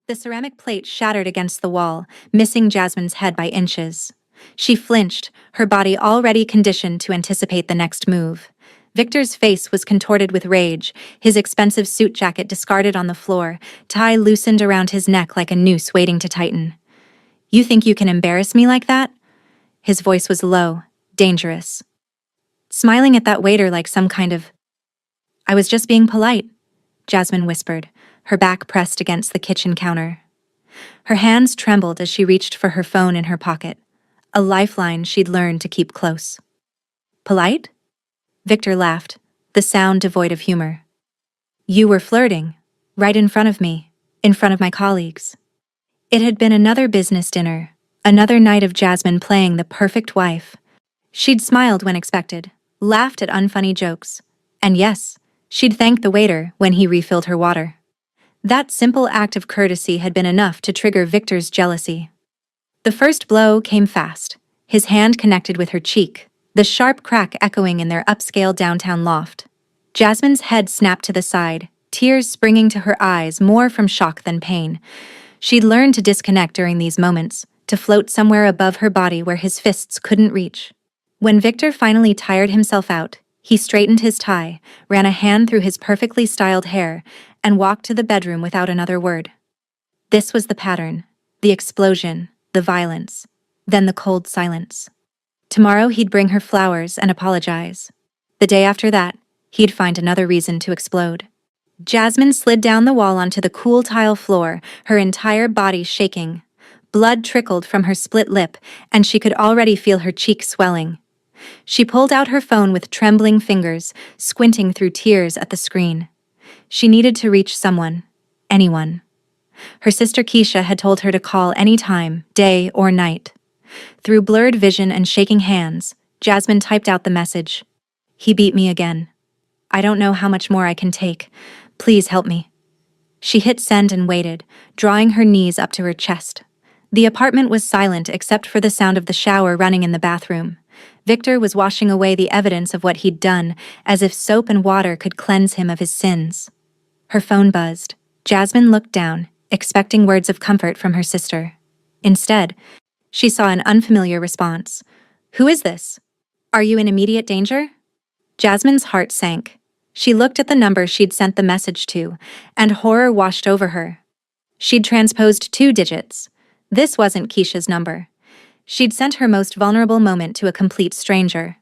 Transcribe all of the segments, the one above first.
The ceramic plate shattered against the wall, missing Jasmine's head by inches. She flinched, her body already conditioned to anticipate the next move. Victor's face was contorted with rage, his expensive suit jacket discarded on the floor, tie loosened around his neck like a noose waiting to tighten. "You think you can embarrass me like that?" His voice was low, dangerous. Smiling at that waiter like some kind of... "I was just being polite," Jasmine whispered, her back pressed against the kitchen counter. Her hands trembled as she reached for her phone in her pocket, a lifeline she'd learned to keep close. "Polite?" Victor laughed, the sound devoid of humor. "You were flirting, right in front of me, in front of my colleagues." It had been another business dinner, another night of Jasmine playing the perfect wife. She'd smiled when expected, laughed at unfunny jokes, and yes, she'd thanked the waiter when he refilled her water. That simple act of courtesy had been enough to trigger Victor's jealousy. The first blow came fast. His hand connected with her cheek, the sharp crack echoing in their upscale downtown loft. Jasmine's head snapped to the side, tears springing to her eyes more from shock than pain. She'd learned to disconnect during these moments, to float somewhere above her body where his fists couldn't reach. When Victor finally tired himself out, he straightened his tie, ran a hand through his perfectly styled hair, and walked to the bedroom without another word. This was the pattern, the explosion, the violence, then the cold silence. Tomorrow he'd bring her flowers and apologize. The day after that, he'd find another reason to explode. Jasmine slid down the wall onto the cool tile floor, her entire body shaking. Blood trickled from her split lip, and she could already feel her cheek swelling. She pulled out her phone with trembling fingers, squinting through tears at the screen. She needed to reach someone, anyone. Her sister Keisha had told her to call any time, day or night. Through blurred vision and shaking hands, Jasmine typed out the message. "He beat me again. I don't know how much more I can take. Please help me." She hit send and waited, drawing her knees up to her chest. The apartment was silent except for the sound of the shower running in the bathroom. Victor was washing away the evidence of what he'd done, as if soap and water could cleanse him of his sins. Her phone buzzed. Jasmine looked down, expecting words of comfort from her sister. Instead, she saw an unfamiliar response. "Who is this? Are you in immediate danger?" Jasmine's heart sank. She looked at the number she'd sent the message to, and horror washed over her. She'd transposed 2 digits. This wasn't Keisha's number. She'd sent her most vulnerable moment to a complete stranger.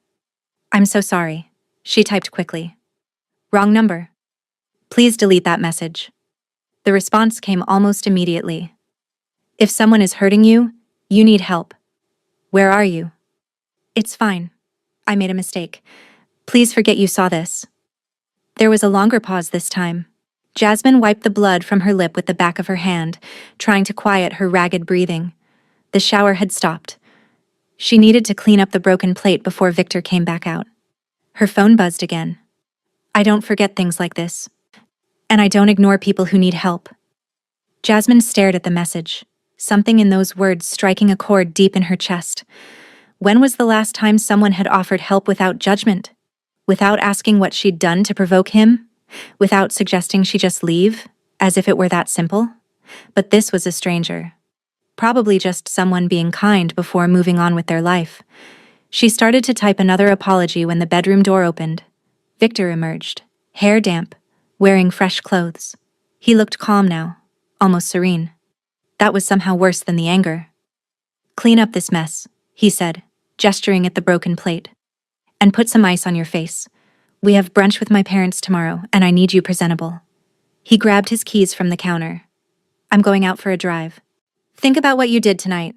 "I'm so sorry," she typed quickly. "Wrong number. Please delete that message." The response came almost immediately. "If someone is hurting you, you need help. Where are you?" "It's fine. I made a mistake. Please forget you saw this." There was a longer pause this time. Jasmine wiped the blood from her lip with the back of her hand, trying to quiet her ragged breathing. The shower had stopped. She needed to clean up the broken plate before Victor came back out. Her phone buzzed again. "I don't forget things like this. And I don't ignore people who need help." Jasmine stared at the message, something in those words striking a chord deep in her chest. When was the last time someone had offered help without judgment? Without asking what she'd done to provoke him? Without suggesting she just leave, as if it were that simple? But this was a stranger. Probably just someone being kind before moving on with their life. She started to type another apology when the bedroom door opened. Victor emerged, hair damp, wearing fresh clothes. He looked calm now, almost serene. That was somehow worse than the anger. "Clean up this mess," he said, gesturing at the broken plate. "And put some ice on your face. We have brunch with my parents tomorrow, and I need you presentable." He grabbed his keys from the counter. "I'm going out for a drive. Think about what you did tonight."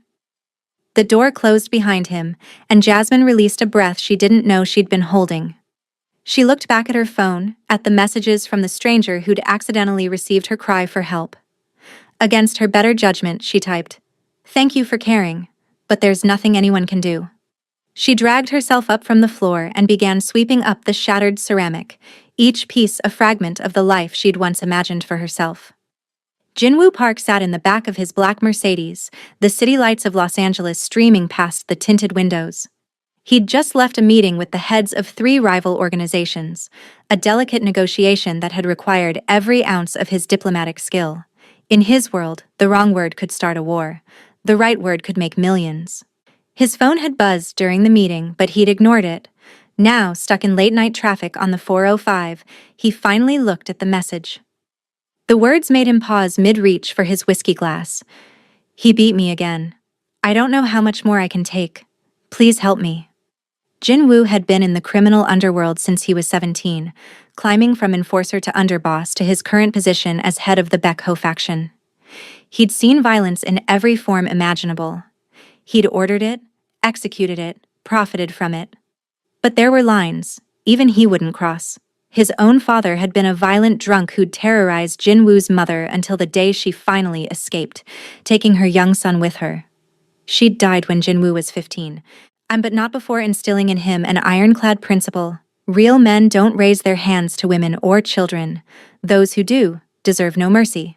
The door closed behind him, and Jasmine released a breath she didn't know she'd been holding. She looked back at her phone, at the messages from the stranger who'd accidentally received her cry for help. Against her better judgment, she typed, "Thank you for caring, but there's nothing anyone can do." She dragged herself up from the floor and began sweeping up the shattered ceramic, each piece a fragment of the life she'd once imagined for herself. Jinwoo Park sat in the back of his black Mercedes, the city lights of Los Angeles streaming past the tinted windows. He'd just left a meeting with the heads of 3 rival organizations, a delicate negotiation that had required every ounce of his diplomatic skill. In his world, the wrong word could start a war. The right word could make millions. His phone had buzzed during the meeting, but he'd ignored it. Now, stuck in late-night traffic on the 405, he finally looked at the message. The words made him pause mid-reach for his whiskey glass. He beat me again. I don't know how much more I can take. Please help me. Jin-woo had been in the criminal underworld since he was 17, climbing from enforcer to underboss to his current position as head of the Baekho faction. He'd seen violence in every form imaginable. He'd ordered it, executed it, profited from it. But there were lines, even he wouldn't cross. His own father had been a violent drunk who'd terrorized Jin-woo's mother until the day she finally escaped, taking her young son with her. She'd died when Jin-woo was 15. But not before instilling in him an ironclad principle. Real men don't raise their hands to women or children. Those who do deserve no mercy.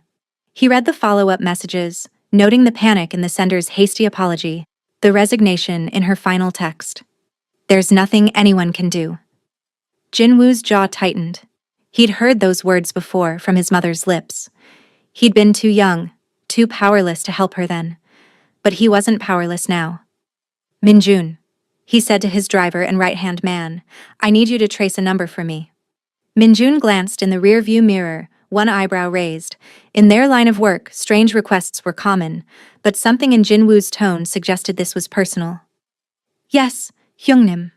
He read the follow-up messages, noting the panic in the sender's hasty apology, the resignation in her final text. There's nothing anyone can do. Jin-woo's jaw tightened. He'd heard those words before from his mother's lips. He'd been too young, too powerless to help her then. But he wasn't powerless now. Minjun, he said to his driver and right-hand man, I need you to trace a number for me. Minjun glanced in the rear-view mirror, one eyebrow raised. In their line of work, strange requests were common, but something in Jin-woo's tone suggested this was personal. Yes, Hyungnim.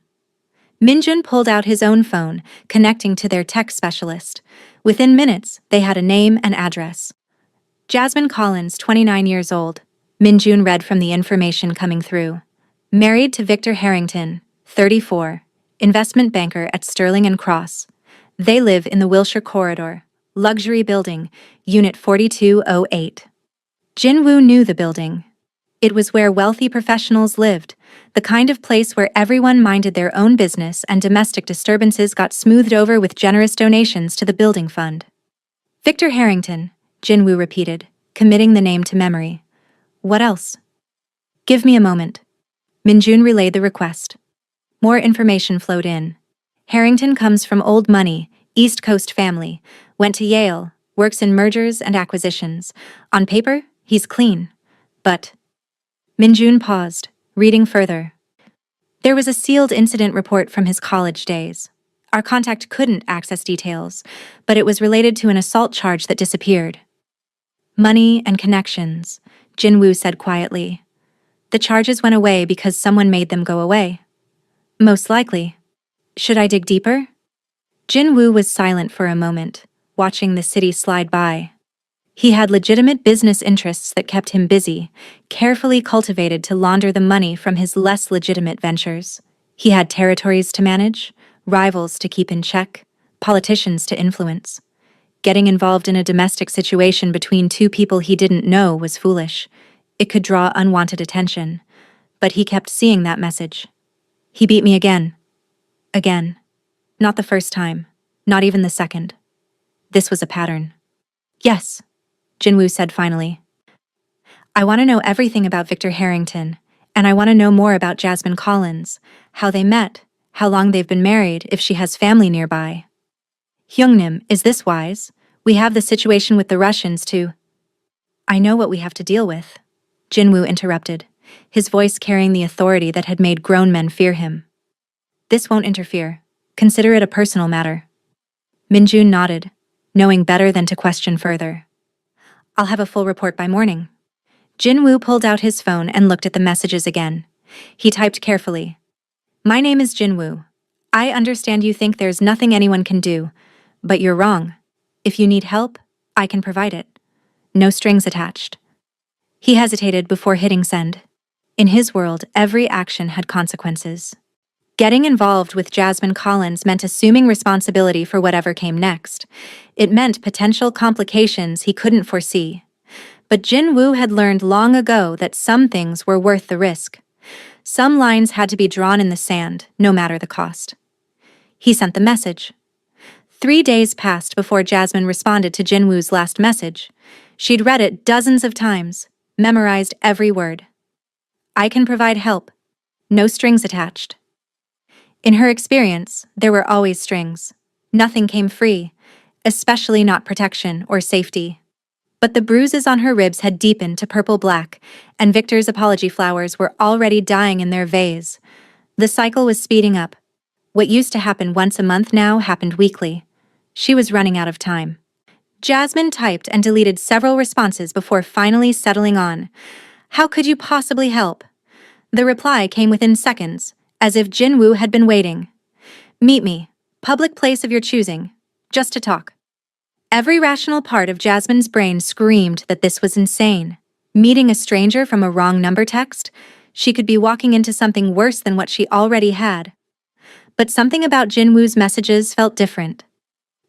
Minjun pulled out his own phone, connecting to their tech specialist. Within minutes, they had a name and address. Jasmine Collins, 29 years old. Minjun read from the information coming through. Married to Victor Harrington, 34, investment banker at Sterling & Cross. They live in the Wilshire Corridor, luxury building, Unit 4208. Jin-woo knew the building. It was where wealthy professionals lived, the kind of place where everyone minded their own business and domestic disturbances got smoothed over with generous donations to the building fund. Victor Harrington, Jin-woo repeated, committing the name to memory. What else? Give me a moment. Minjun relayed the request. More information flowed in. Harrington comes from old money, East Coast family, went to Yale, works in mergers and acquisitions. On paper, he's clean. But... Minjun paused, reading further. There was a sealed incident report from his college days. Our contact couldn't access details, but it was related to an assault charge that disappeared. Money and connections, Jin-woo said quietly. The charges went away because someone made them go away. Most likely. Should I dig deeper? Jin-woo was silent for a moment, watching the city slide by. He had legitimate business interests that kept him busy, carefully cultivated to launder the money from his less legitimate ventures. He had territories to manage, rivals to keep in check, politicians to influence. Getting involved in a domestic situation between two people he didn't know was foolish. It could draw unwanted attention, but he kept seeing that message. He beat me again. Again. Not the first time, not even the second. This was a pattern. Yes, Jin-woo said finally. I want to know everything about Victor Harrington, and I want to know more about Jasmine Collins, how they met, how long they've been married, if she has family nearby. Hyungnim, is this wise? We have the situation with the Russians too. I know what we have to deal with. Jin-woo interrupted, his voice carrying the authority that had made grown men fear him. This won't interfere. Consider it a personal matter. Minjun nodded, knowing better than to question further. I'll have a full report by morning. Jin-woo pulled out his phone and looked at the messages again. He typed carefully. My name is Jin-woo. I understand you think there's nothing anyone can do, but you're wrong. If you need help, I can provide it. No strings attached. He hesitated before hitting send. In his world, every action had consequences. Getting involved with Jasmine Collins meant assuming responsibility for whatever came next. It meant potential complications he couldn't foresee. But Jin-woo had learned long ago that some things were worth the risk. Some lines had to be drawn in the sand, no matter the cost. He sent the message. 3 days passed before Jasmine responded to Jin-woo's last message. She'd read it dozens of times, memorized every word. I can provide help. No strings attached. In her experience, there were always strings. Nothing came free, especially not protection or safety. But the bruises on her ribs had deepened to purple-black, and Victor's apology flowers were already dying in their vase. The cycle was speeding up. What used to happen once a month now happened weekly. She was running out of time. Jasmine typed and deleted several responses before finally settling on, "How could you possibly help?" The reply came within seconds, as if Jinwoo had been waiting. "Meet me. Public place of your choosing. Just to talk." Every rational part of Jasmine's brain screamed that this was insane. Meeting a stranger from a wrong number text? She could be walking into something worse than what she already had. But something about Jinwoo's messages felt different.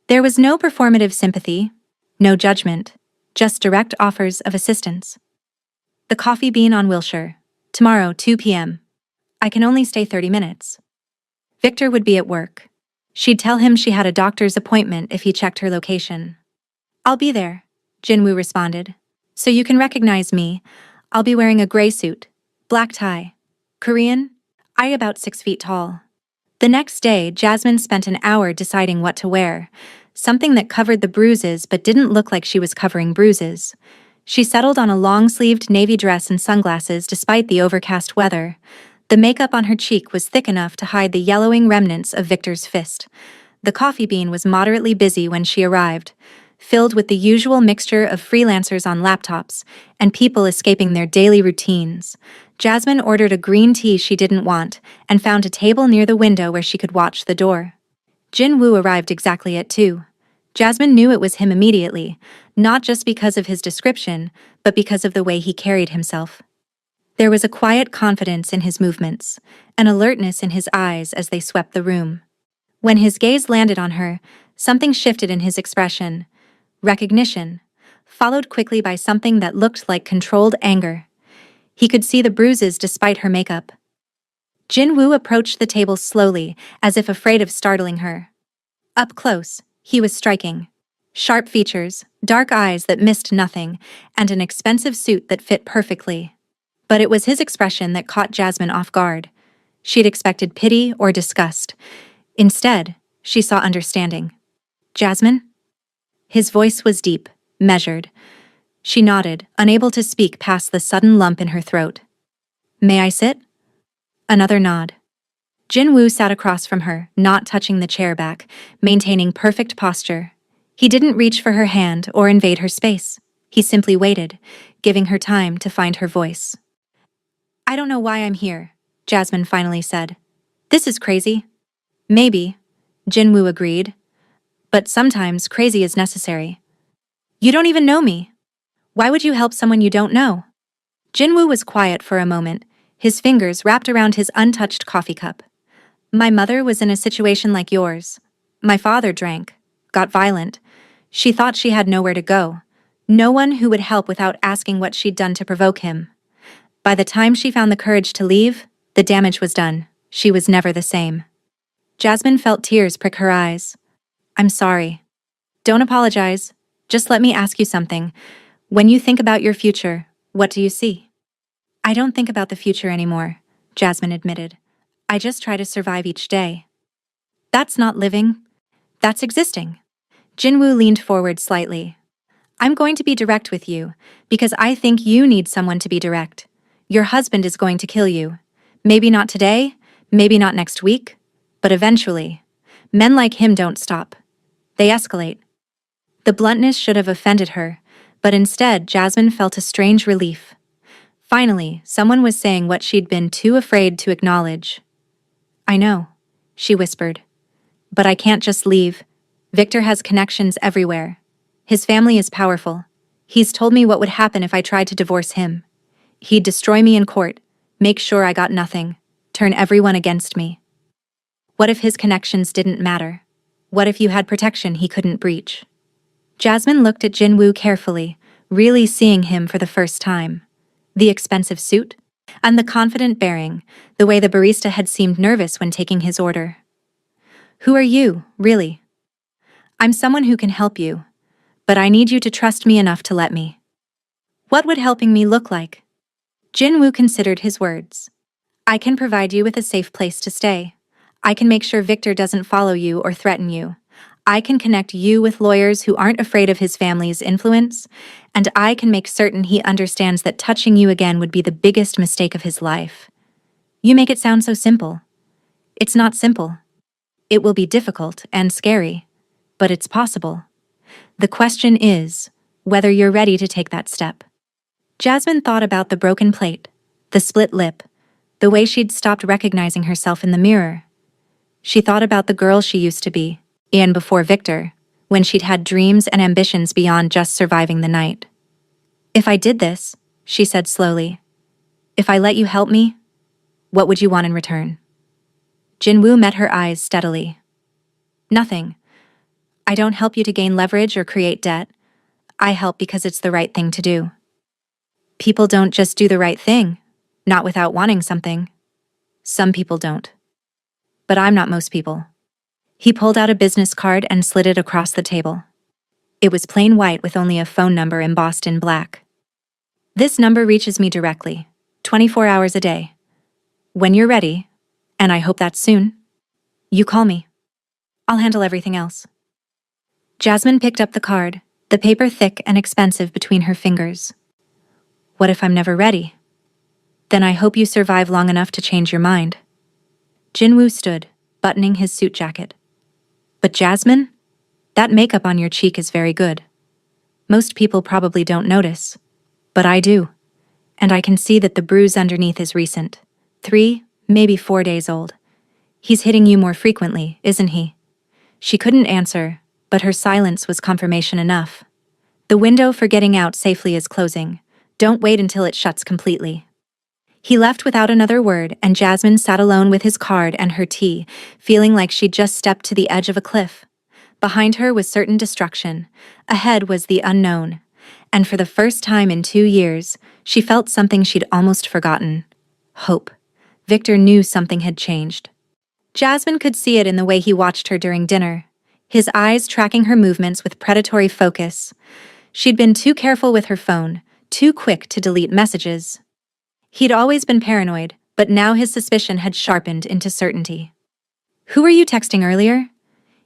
There was no performative sympathy, no judgment, just direct offers of assistance. "The Coffee Bean on Wilshire. Tomorrow, 2 p.m. I can only stay 30 minutes. Victor would be at work. She'd tell him she had a doctor's appointment if he checked her location." "I'll be there," Jinwoo responded. "So you can recognize me. I'll be wearing a gray suit, black tie. Korean? I about 6 feet tall." The next day, Jasmine spent an hour deciding what to wear, something that covered the bruises but didn't look like she was covering bruises. She settled on a long-sleeved navy dress and sunglasses despite the overcast weather. The makeup on her cheek was thick enough to hide the yellowing remnants of Victor's fist. The Coffee Bean was moderately busy when she arrived, filled with the usual mixture of freelancers on laptops and people escaping their daily routines. Jasmine ordered a green tea she didn't want and found a table near the window where she could watch the door. Jinwoo arrived exactly at 2. Jasmine knew it was him immediately, not just because of his description, but because of the way he carried himself. There was a quiet confidence in his movements, an alertness in his eyes as they swept the room. When his gaze landed on her, something shifted in his expression. Recognition, followed quickly by something that looked like controlled anger. He could see the bruises despite her makeup. Jinwoo approached the table slowly, as if afraid of startling her. Up close, he was striking. Sharp features, dark eyes that missed nothing, and an expensive suit that fit perfectly. But it was his expression that caught Jasmine off guard. She'd expected pity or disgust. Instead, she saw understanding. "Jasmine?" His voice was deep, measured. She nodded, unable to speak past the sudden lump in her throat. "May I sit?" Another nod. Jinwoo sat across from her, not touching the chair back, maintaining perfect posture. He didn't reach for her hand or invade her space. He simply waited, giving her time to find her voice. "I don't know why I'm here," Jasmine finally said. "This is crazy." "Maybe," Jinwoo agreed. "But sometimes crazy is necessary." "You don't even know me. Why would you help someone you don't know?" Jinwoo was quiet for a moment, his fingers wrapped around his untouched coffee cup. "My mother was in a situation like yours. My father drank, got violent. She thought she had nowhere to go. No one who would help without asking what she'd done to provoke him. By the time she found the courage to leave, the damage was done. She was never the same." Jasmine felt tears prick her eyes. "I'm sorry." "Don't apologize. Just let me ask you something. When you think about your future, what do you see?" "I don't think about the future anymore," Jasmine admitted. "I just try to survive each day." "That's not living. That's existing." Jinwoo leaned forward slightly. "I'm going to be direct with you, because I think you need someone to be direct. Your husband is going to kill you. Maybe not today, maybe not next week, but eventually. Men like him don't stop. They escalate." The bluntness should have offended her, but instead Jasmine felt a strange relief. Finally, someone was saying what she'd been too afraid to acknowledge. "I know," she whispered. "But I can't just leave. Victor has connections everywhere. His family is powerful. He's told me what would happen if I tried to divorce him. He'd destroy me in court, make sure I got nothing, turn everyone against me." "What if his connections didn't matter? What if you had protection he couldn't breach?" Jasmine looked at Jinwoo carefully, really seeing him for the first time. The expensive suit, and the confident bearing, the way the barista had seemed nervous when taking his order. "Who are you, really?" "I'm someone who can help you, but I need you to trust me enough to let me." "What would helping me look like?" Jinwoo considered his words. "I can provide you with a safe place to stay. I can make sure Victor doesn't follow you or threaten you. I can connect you with lawyers who aren't afraid of his family's influence, and I can make certain he understands that touching you again would be the biggest mistake of his life. You make it sound so simple. It's not simple. It will be difficult and scary, but it's possible. The question is whether you're ready to take that step. Jasmine thought about the broken plate, the split lip, the way she'd stopped recognizing herself in the mirror. She thought about the girl she used to be, and before Victor, when she'd had dreams and ambitions beyond just surviving the night. If I did this, she said slowly, if I let you help me, what would you want in return? Jinwoo met her eyes steadily. Nothing. I don't help you to gain leverage or create debt. I help because it's the right thing to do. People don't just do the right thing, not without wanting something. Some people don't. But I'm not most people. He pulled out a business card and slid it across the table. It was plain white with only a phone number embossed in black. This number reaches me directly, 24 hours a day. When you're ready, and I hope that's soon, you call me. I'll handle everything else. Jasmine picked up the card, the paper thick and expensive between her fingers. What if I'm never ready? Then I hope you survive long enough to change your mind. Jinwoo stood, buttoning his suit jacket. But Jasmine, that makeup on your cheek is very good. Most people probably don't notice, but I do. And I can see that the bruise underneath is recent. 3, maybe 4 days old. He's hitting you more frequently, isn't he? She couldn't answer, but her silence was confirmation enough. The window for getting out safely is closing. Don't wait until it shuts completely. He left without another word, and Jasmine sat alone with his card and her tea, feeling like she'd just stepped to the edge of a cliff. Behind her was certain destruction. Ahead was the unknown. And for the first time in 2 years, she felt something she'd almost forgotten. Hope. Victor knew something had changed. Jasmine could see it in the way he watched her during dinner, his eyes tracking her movements with predatory focus. She'd been too careful with her phone, too quick to delete messages. He'd always been paranoid, but now his suspicion had sharpened into certainty. Who were you texting earlier?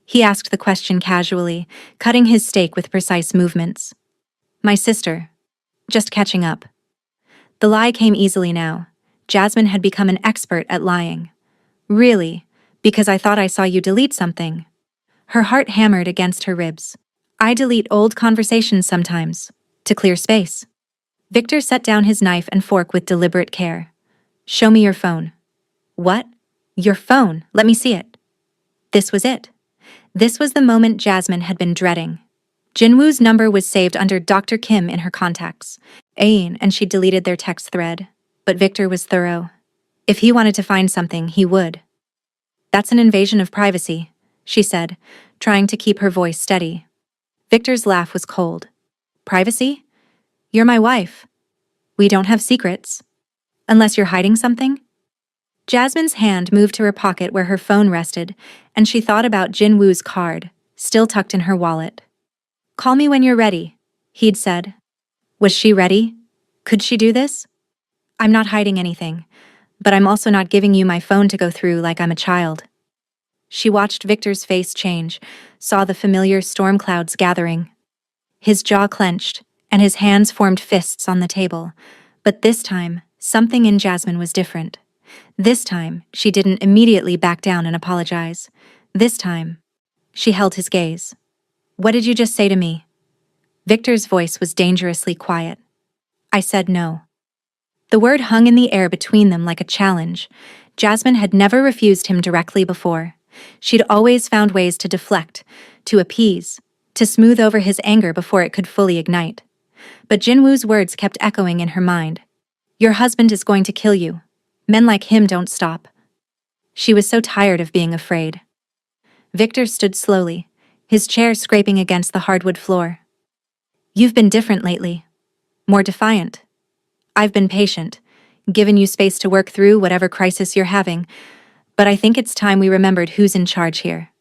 He asked the question casually, cutting his steak with precise movements. My sister. Just catching up. The lie came easily now. Jasmine had become an expert at lying. Really? Because I thought I saw you delete something. Her heart hammered against her ribs. I delete old conversations sometimes, to clear space. Victor set down his knife and fork with deliberate care. Show me your phone. What? Your phone? Let me see it. This was it. This was the moment Jasmine had been dreading. Jinwoo's number was saved under Dr. Kim in her contacts. And she deleted their text thread. But Victor was thorough. If he wanted to find something, he would. That's an invasion of privacy, she said, trying to keep her voice steady. Victor's laugh was cold. Privacy? You're my wife. We don't have secrets. Unless you're hiding something? Jasmine's hand moved to her pocket where her phone rested, and she thought about Jinwoo's card, still tucked in her wallet. Call me when you're ready, he'd said. Was she ready? Could she do this? I'm not hiding anything, but I'm also not giving you my phone to go through like I'm a child. She watched Victor's face change, saw the familiar storm clouds gathering. His jaw clenched, and his hands formed fists on the table. But this time, something in Jasmine was different. This time, she didn't immediately back down and apologize. This time, she held his gaze. What did you just say to me? Victor's voice was dangerously quiet. I said no. The word hung in the air between them like a challenge. Jasmine had never refused him directly before. She'd always found ways to deflect, to appease, to smooth over his anger before it could fully ignite. But Jinwoo's words kept echoing in her mind. Your husband is going to kill you. Men like him don't stop. She was so tired of being afraid. Victor stood slowly, his chair scraping against the hardwood floor. You've been different lately. More defiant. I've been patient, given you space to work through whatever crisis you're having, but I think it's time we remembered who's in charge here.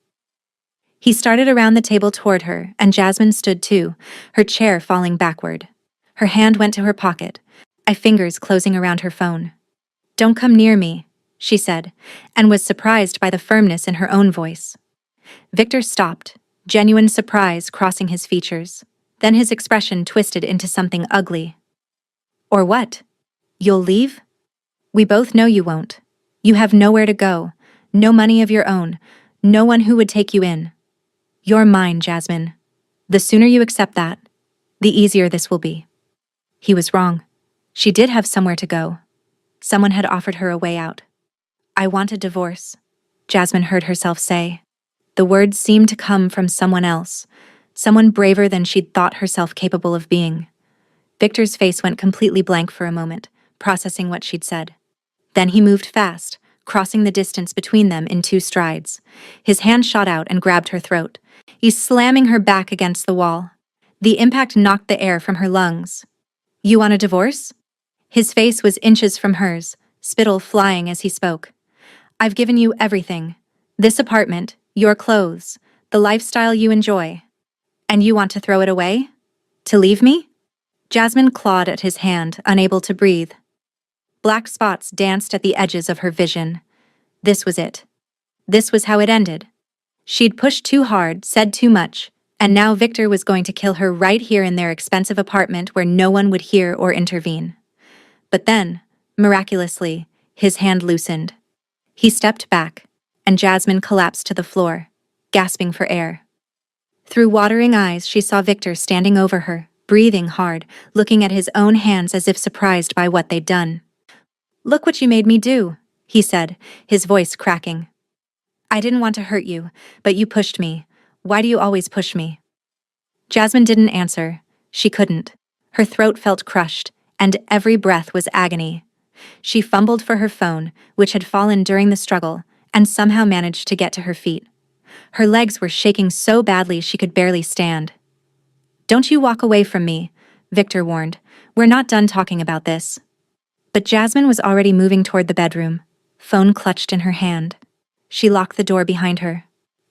He started around the table toward her, and Jasmine stood too, her chair falling backward. Her hand went to her pocket, fingers closing around her phone. Don't come near me, she said, and was surprised by the firmness in her own voice. Victor stopped, genuine surprise crossing his features. Then his expression twisted into something ugly. Or what? You'll leave? We both know you won't. You have nowhere to go, no money of your own, no one who would take you in. You're mine, Jasmine. The sooner you accept that, the easier this will be. He was wrong. She did have somewhere to go. Someone had offered her a way out. I want a divorce, Jasmine heard herself say. The words seemed to come from someone else, someone braver than she'd thought herself capable of being. Victor's face went completely blank for a moment, processing what she'd said. Then he moved fast, crossing the distance between them in 2 strides. His hand shot out and grabbed her throat. He's slamming her back against the wall. The impact knocked the air from her lungs. You want a divorce? His face was inches from hers, spittle flying as he spoke. I've given you everything. This apartment, your clothes, the lifestyle you enjoy. And you want to throw it away? To leave me? Jasmine clawed at his hand, unable to breathe. Black spots danced at the edges of her vision. This was it. This was how it ended. She'd pushed too hard, said too much, and now Victor was going to kill her right here in their expensive apartment where no one would hear or intervene. But then, miraculously, his hand loosened. He stepped back, and Jasmine collapsed to the floor, gasping for air. Through watering eyes, she saw Victor standing over her, breathing hard, looking at his own hands as if surprised by what they'd done. Look what you made me do, he said, his voice cracking. I didn't want to hurt you, but you pushed me. Why do you always push me? Jasmine didn't answer. She couldn't. Her throat felt crushed, and every breath was agony. She fumbled for her phone, which had fallen during the struggle, and somehow managed to get to her feet. Her legs were shaking so badly she could barely stand. Don't you walk away from me, Victor warned. We're not done talking about this. But Jasmine was already moving toward the bedroom, phone clutched in her hand. She locked the door behind her.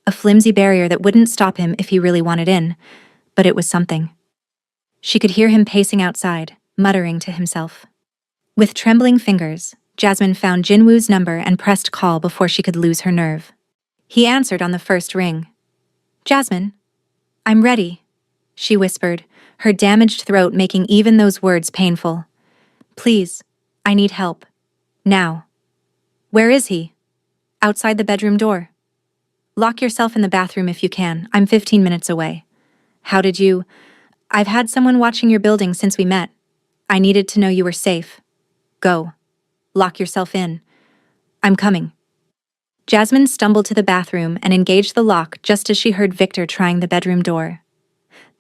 A flimsy barrier that wouldn't stop him if he really wanted in, but it was something. She could hear him pacing outside, muttering to himself. With trembling fingers, Jasmine found Jinwoo's number and pressed call before she could lose her nerve. He answered on the first ring. Jasmine, I'm ready, she whispered, her damaged throat making even those words painful. Please, I need help. Now. Where is he? Outside the bedroom door. Lock yourself in the bathroom if you can. I'm 15 minutes away. How did you... I've had someone watching your building since we met. I needed to know you were safe. Go. Lock yourself in. I'm coming. Jasmine stumbled to the bathroom and engaged the lock just as she heard Victor trying the bedroom door.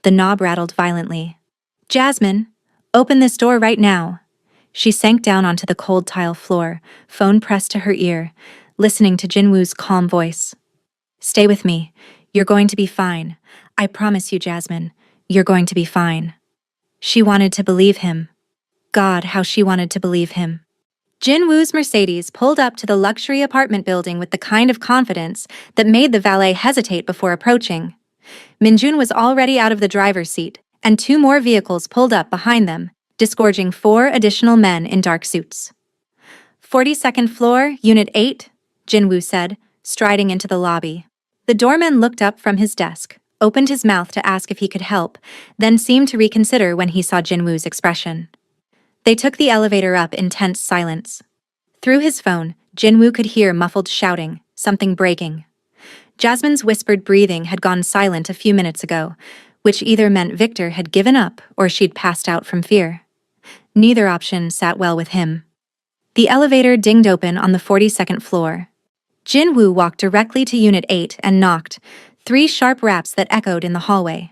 The knob rattled violently. Jasmine, open this door right now. She sank down onto the cold tile floor, phone pressed to her ear, listening to Jinwoo's calm voice. Stay with me. You're going to be fine. I promise you, Jasmine. You're going to be fine. She wanted to believe him. God, how she wanted to believe him. Jinwoo's Mercedes pulled up to the luxury apartment building with the kind of confidence that made the valet hesitate before approaching. Minjun was already out of the driver's seat, and 2 more vehicles pulled up behind them, disgorging 4 additional men in dark suits. 42nd floor, Unit 8, Jinwoo said, striding into the lobby. The doorman looked up from his desk, opened his mouth to ask if he could help, then seemed to reconsider when he saw Jinwoo's expression. They took the elevator up in tense silence. Through his phone, Jinwoo could hear muffled shouting, something breaking. Jasmine's whispered breathing had gone silent a few minutes ago, which either meant Victor had given up or she'd passed out from fear. Neither option sat well with him. The elevator dinged open on the 42nd floor. Jinwoo walked directly to Unit 8 and knocked, 3 sharp raps that echoed in the hallway.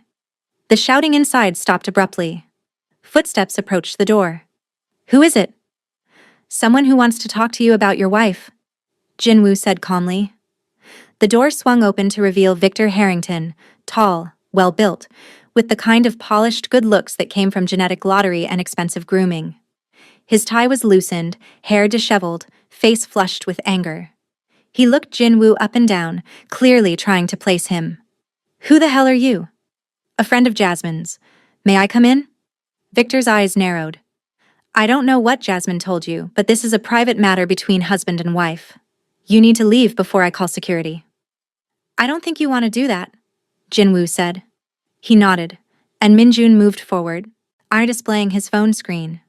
The shouting inside stopped abruptly. Footsteps approached the door. Who is it? Someone who wants to talk to you about your wife, Jinwoo said calmly. The door swung open to reveal Victor Harrington, tall, well-built, with the kind of polished good looks that came from genetic lottery and expensive grooming. His tie was loosened, hair disheveled, face flushed with anger. He looked Jinwoo up and down, clearly trying to place him. Who the hell are you? A friend of Jasmine's. May I come in? Victor's eyes narrowed. I don't know what Jasmine told you, but this is a private matter between husband and wife. You need to leave before I call security. I don't think you want to do that, Jinwoo said. He nodded, and Minjun moved forward, eye displaying his phone screen.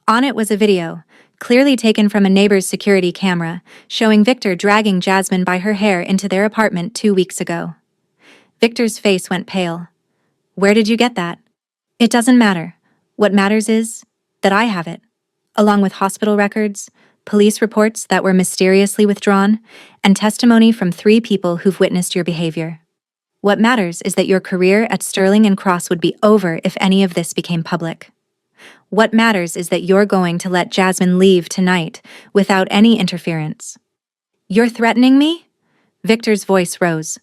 On it was a video, clearly taken from a neighbor's security camera, showing Victor dragging Jasmine by her hair into their apartment 2 weeks ago. Victor's face went pale. Where did you get that? It doesn't matter. What matters is that I have it, along with hospital records, police reports that were mysteriously withdrawn, and testimony from 3 people who've witnessed your behavior. What matters is that your career at Sterling and Cross would be over if any of this became public. What matters is that you're going to let Jasmine leave tonight without any interference. You're threatening me? Victor's voice rose.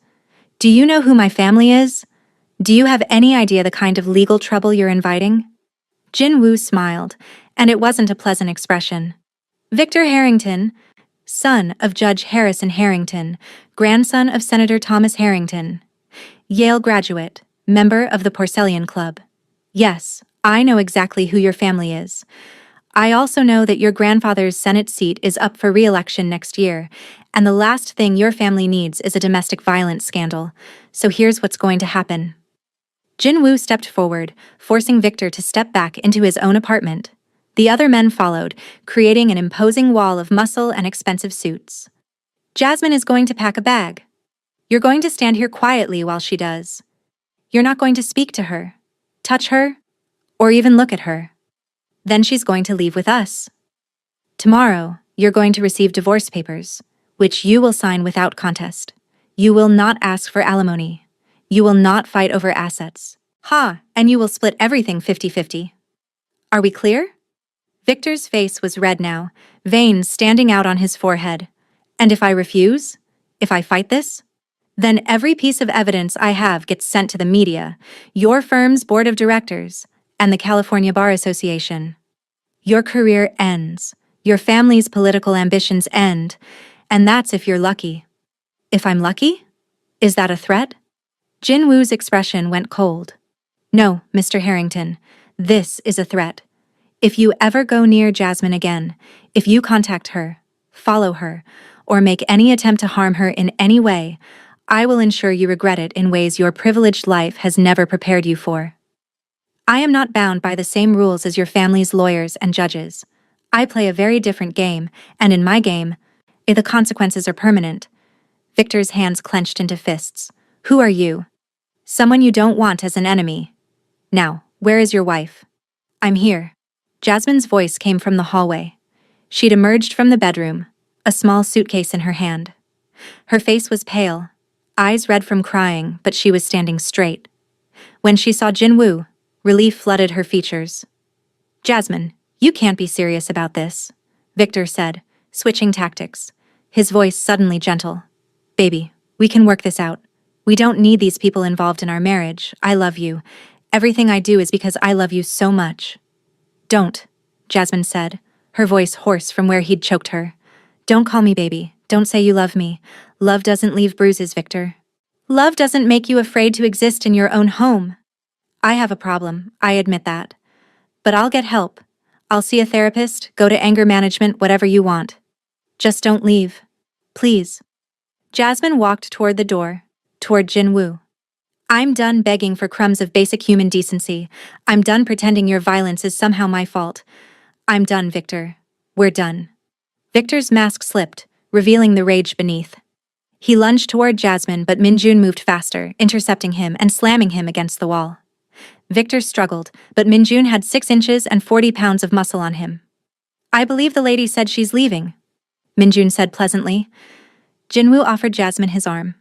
Do you know who my family is? Do you have any idea the kind of legal trouble you're inviting? Jinwoo smiled, and it wasn't a pleasant expression. Victor Harrington, son of Judge Harrison Harrington, grandson of Senator Thomas Harrington. Yale graduate, member of the Porcellian Club. Yes, I know exactly who your family is. I also know that your grandfather's Senate seat is up for re-election next year, and the last thing your family needs is a domestic violence scandal, so here's what's going to happen. Jinwoo stepped forward, forcing Victor to step back into his own apartment. The other men followed, creating an imposing wall of muscle and expensive suits. Jasmine is going to pack a bag. You're going to stand here quietly while she does. You're not going to speak to her, touch her, or even look at her. Then she's going to leave with us. Tomorrow, you're going to receive divorce papers, which you will sign without contest. You will not ask for alimony. You will not fight over assets. And you will split everything 50-50. Are we clear? Victor's face was red now, veins standing out on his forehead. And if I refuse? If I fight this? Then every piece of evidence I have gets sent to the media, your firm's board of directors, and the California Bar Association. Your career ends. Your family's political ambitions end. And that's if you're lucky. If I'm lucky? Is that a threat? Jinwoo's expression went cold. No, Mr. Harrington, this is a threat. If you ever go near Jasmine again, if you contact her, follow her, or make any attempt to harm her in any way, I will ensure you regret it in ways your privileged life has never prepared you for. I am not bound by the same rules as your family's lawyers and judges. I play a very different game, and in my game, the consequences are permanent. Victor's hands clenched into fists. Who are you? Someone you don't want as an enemy. Now, where is your wife? I'm here. Jasmine's voice came from the hallway. She'd emerged from the bedroom, a small suitcase in her hand. Her face was pale, eyes red from crying, but she was standing straight. When she saw Jinwoo, relief flooded her features. Jasmine, you can't be serious about this, Victor said, switching tactics, his voice suddenly gentle. Baby, we can work this out. We don't need these people involved in our marriage. I love you. Everything I do is because I love you so much. Don't, Jasmine said, her voice hoarse from where he'd choked her. Don't call me baby. Don't say you love me. Love doesn't leave bruises, Victor. Love doesn't make you afraid to exist in your own home. I have a problem, I admit that. But I'll get help. I'll see a therapist, go to anger management, whatever you want. Just don't leave. Please. Jasmine walked toward the door, toward Jinwoo. I'm done begging for crumbs of basic human decency. I'm done pretending your violence is somehow my fault. I'm done, Victor. We're done. Victor's mask slipped, revealing the rage beneath. He lunged toward Jasmine, but Minjun moved faster, intercepting him and slamming him against the wall. Victor struggled, but Minjun had 6 inches and 40 pounds of muscle on him. I believe the lady said she's leaving, Minjun said pleasantly. Jinwoo offered Jasmine his arm.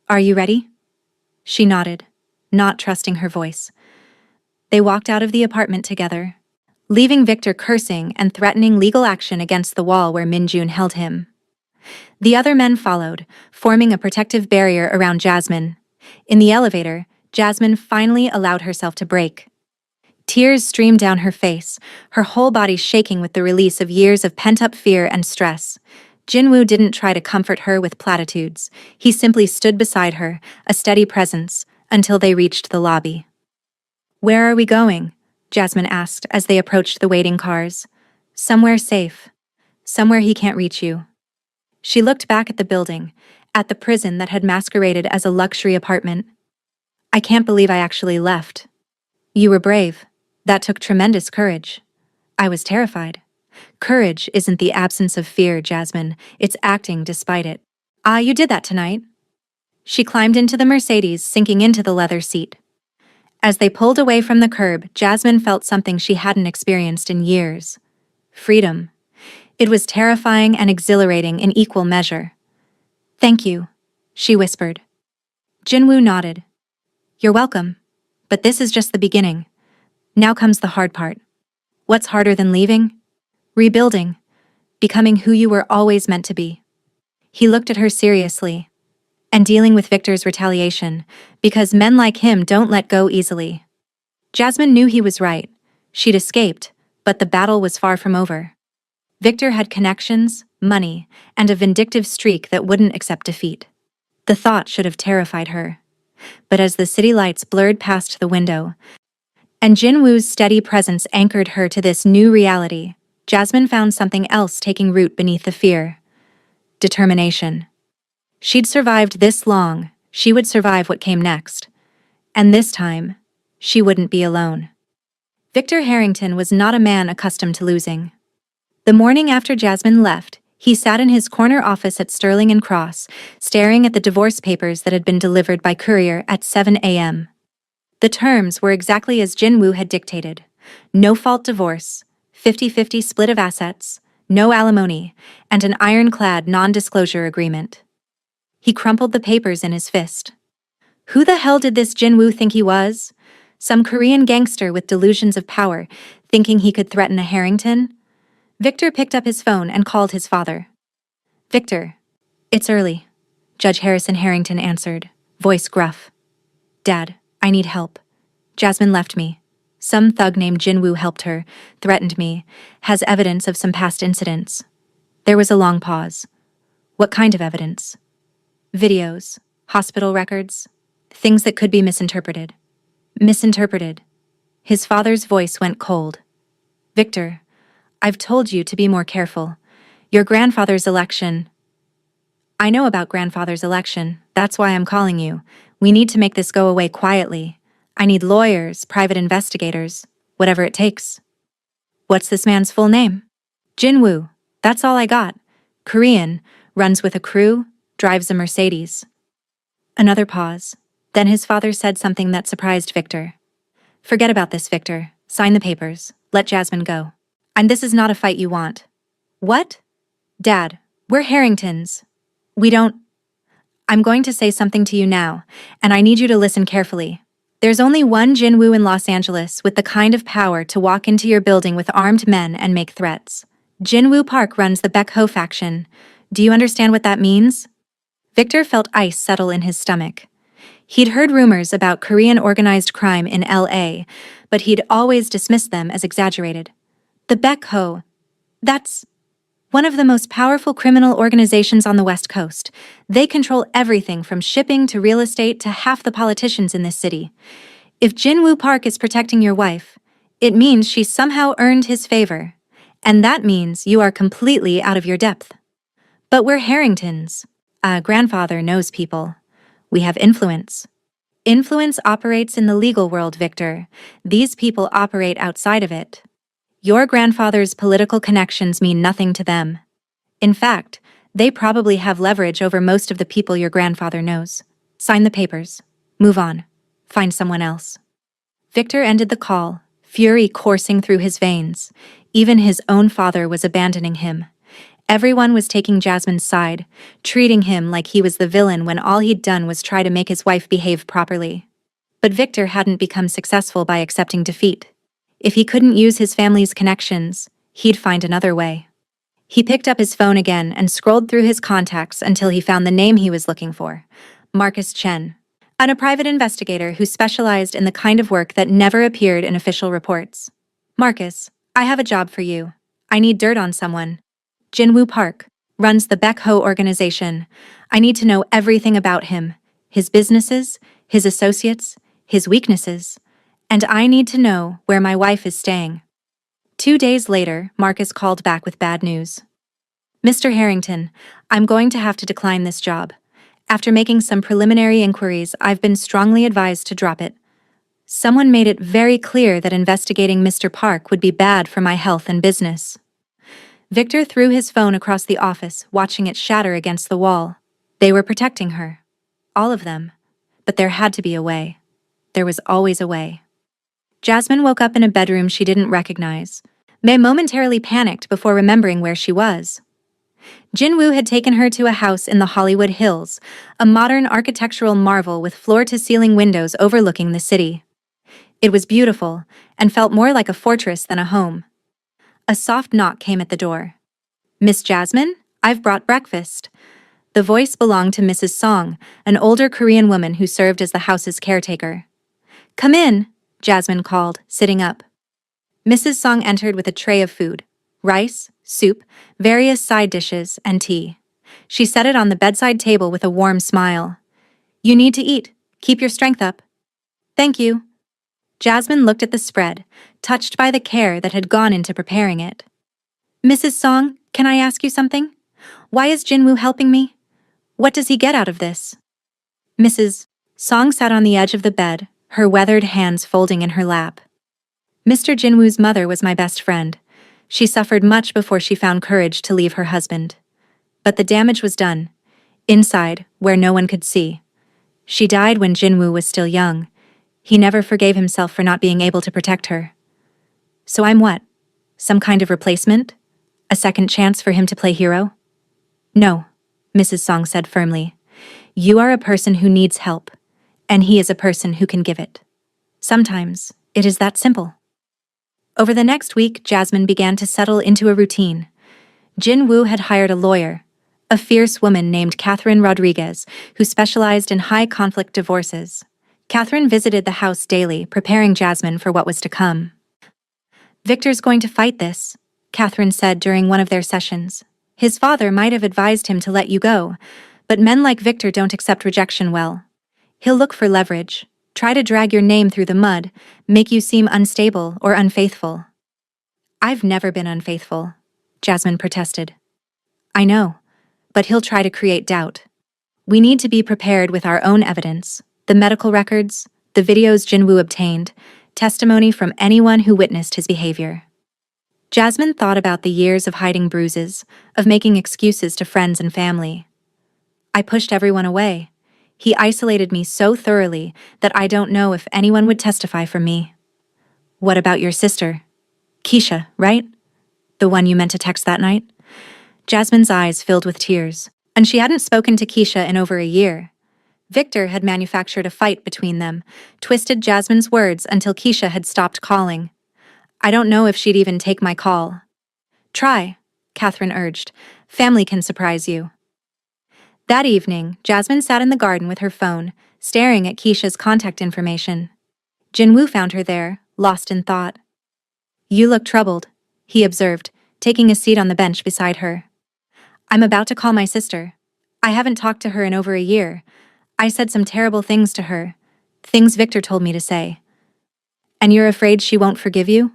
Are you ready? She nodded, not trusting her voice. They walked out of the apartment together, leaving Victor cursing and threatening legal action against the wall where Minjun held him. The other men followed, forming a protective barrier around Jasmine. In the elevator, Jasmine finally allowed herself to break. Tears streamed down her face, her whole body shaking with the release of years of pent-up fear and stress. Jinwoo didn't try to comfort her with platitudes. He simply stood beside her, a steady presence, until they reached the lobby. Where are we going? Jasmine asked as they approached the waiting cars. Somewhere safe. Somewhere he can't reach you. She looked back at the building, at the prison that had masqueraded as a luxury apartment. I can't believe I actually left. You were brave. That took tremendous courage. I was terrified. Courage isn't the absence of fear, Jasmine. It's acting despite it. Ah, you did that tonight. She climbed into the Mercedes, sinking into the leather seat. As they pulled away from the curb, Jasmine felt something she hadn't experienced in years. Freedom. It was terrifying and exhilarating in equal measure. Thank you, she whispered. Jinwoo nodded. You're welcome. But this is just the beginning. Now comes the hard part. What's harder than leaving? Rebuilding. Becoming who you were always meant to be. He looked at her seriously. And dealing with Victor's retaliation, because men like him don't let go easily. Jasmine knew he was right. She'd escaped, but the battle was far from over. Victor had connections, money, and a vindictive streak that wouldn't accept defeat. The thought should have terrified her. But as the city lights blurred past the window, and Jinwoo's steady presence anchored her to this new reality, Jasmine found something else taking root beneath the fear. Determination. She'd survived this long, she would survive what came next. And this time, she wouldn't be alone. Victor Harrington was not a man accustomed to losing. The morning after Jasmine left, he sat in his corner office at Sterling and Cross, staring at the divorce papers that had been delivered by courier at 7 a.m. The terms were exactly as Jinwoo had dictated. No-fault divorce, 50-50 split of assets, no alimony, and an ironclad non-disclosure agreement. He crumpled the papers in his fist. Who the hell did this Jinwoo think he was? Some Korean gangster with delusions of power, thinking he could threaten a Harrington? Victor picked up his phone and called his father. Victor. It's early. Judge Harrison Harrington answered, voice gruff. Dad, I need help. Jasmine left me. Some thug named Jinwoo helped her, threatened me, has evidence of some past incidents. There was a long pause. What kind of evidence? Videos, hospital records, things that could be misinterpreted. Misinterpreted. His father's voice went cold. Victor, I've told you to be more careful. Your grandfather's election. I know about grandfather's election. That's why I'm calling you. We need to make this go away quietly. I need lawyers, private investigators, whatever it takes. What's this man's full name? Jinwoo. That's all I got. Korean, runs with a crew, drives a Mercedes. Another pause. Then his father said something that surprised Victor. Forget about this, Victor. Sign the papers. Let Jasmine go. And this is not a fight you want. What? Dad, we're Harringtons. We don't... I'm going to say something to you now, and I need you to listen carefully. There's only one Jinwoo in Los Angeles with the kind of power to walk into your building with armed men and make threats. Jinwoo Park runs the Baek Ho faction. Do you understand what that means? Victor felt ice settle in his stomach. He'd heard rumors about Korean organized crime in L.A., but he'd always dismissed them as exaggerated. The Baek Ho. That's one of the most powerful criminal organizations on the West Coast. They control everything from shipping to real estate to half the politicians in this city. If Jinwoo Park is protecting your wife, it means she somehow earned his favor. And that means you are completely out of your depth. But we're Harringtons. Grandfather knows people. We have influence. Influence operates in the legal world, Victor. These people operate outside of it. Your grandfather's political connections mean nothing to them. In fact, they probably have leverage over most of the people your grandfather knows. Sign the papers. Move on. Find someone else. Victor ended the call, fury coursing through his veins. Even his own father was abandoning him. Everyone was taking Jasmine's side, treating him like he was the villain when all he'd done was try to make his wife behave properly. But Victor hadn't become successful by accepting defeat. If he couldn't use his family's connections, he'd find another way. He picked up his phone again and scrolled through his contacts until he found the name he was looking for, Marcus Chen, a private investigator who specialized in the kind of work that never appeared in official reports. Marcus, I have a job for you. I need dirt on someone. Jinwoo Park runs the Baek Ho organization. I need to know everything about him, his businesses, his associates, his weaknesses, and I need to know where my wife is staying. 2 days later, Marcus called back with bad news. Mr. Harrington, I'm going to have to decline this job. After making some preliminary inquiries, I've been strongly advised to drop it. Someone made it very clear that investigating Mr. Park would be bad for my health and business. Victor threw his phone across the office, watching it shatter against the wall. They were protecting her. All of them. But there had to be a way. There was always a way. Jasmine woke up in a bedroom she didn't recognize. May momentarily panicked before remembering where she was. Jinwoo had taken her to a house in the Hollywood Hills, a modern architectural marvel with floor-to-ceiling windows overlooking the city. It was beautiful, and felt more like a fortress than a home. A soft knock came at the door. "Miss Jasmine, I've brought breakfast." The voice belonged to Mrs. Song, an older Korean woman who served as the house's caretaker. "Come in," Jasmine called, sitting up. Mrs. Song entered with a tray of food: rice, soup, various side dishes, and tea. She set it on the bedside table with a warm smile. "You need to eat. Keep your strength up." "Thank you." Jasmine looked at the spread, touched by the care that had gone into preparing it. "Mrs. Song, can I ask you something? Why is Jinwoo helping me? What does he get out of this?" Mrs. Song sat on the edge of the bed, her weathered hands folding in her lap. "Mr. Jinwoo's mother was my best friend. She suffered much before she found courage to leave her husband. But the damage was done. Inside, where no one could see. She died when Jinwoo was still young. He never forgave himself for not being able to protect her. So I'm what? Some kind of replacement? A second chance for him to play hero?" "No," Mrs. Song said firmly. "You are a person who needs help, and he is a person who can give it. Sometimes, it is that simple." Over the next week, Jasmine began to settle into a routine. Jinwoo had hired a lawyer, a fierce woman named Catherine Rodriguez, who specialized in high-conflict divorces. Catherine visited the house daily, preparing Jasmine for what was to come. "Victor's going to fight this," Catherine said during one of their sessions. "His father might have advised him to let you go, but men like Victor don't accept rejection well. He'll look for leverage, try to drag your name through the mud, make you seem unstable or unfaithful." "I've never been unfaithful," Jasmine protested. "I know, but he'll try to create doubt. We need to be prepared with our own evidence, the medical records, the videos Jinwoo obtained, testimony from anyone who witnessed his behavior." Jasmine thought about the years of hiding bruises, of making excuses to friends and family. "I pushed everyone away. He isolated me so thoroughly that I don't know if anyone would testify for me." "What about your sister? Keisha, right? The one you meant to text that night?" Jasmine's eyes filled with tears, and she hadn't spoken to Keisha in over a year. Victor had manufactured a fight between them, twisted Jasmine's words until Keisha had stopped calling. "I don't know if she'd even take my call." "Try," Catherine urged. "Family can surprise you." That evening, Jasmine sat in the garden with her phone, staring at Keisha's contact information. Jinwoo found her there, lost in thought. "You look troubled," he observed, taking a seat on the bench beside her. "I'm about to call my sister. I haven't talked to her in over a year. I said some terrible things to her, things Victor told me to say." "And you're afraid she won't forgive you?"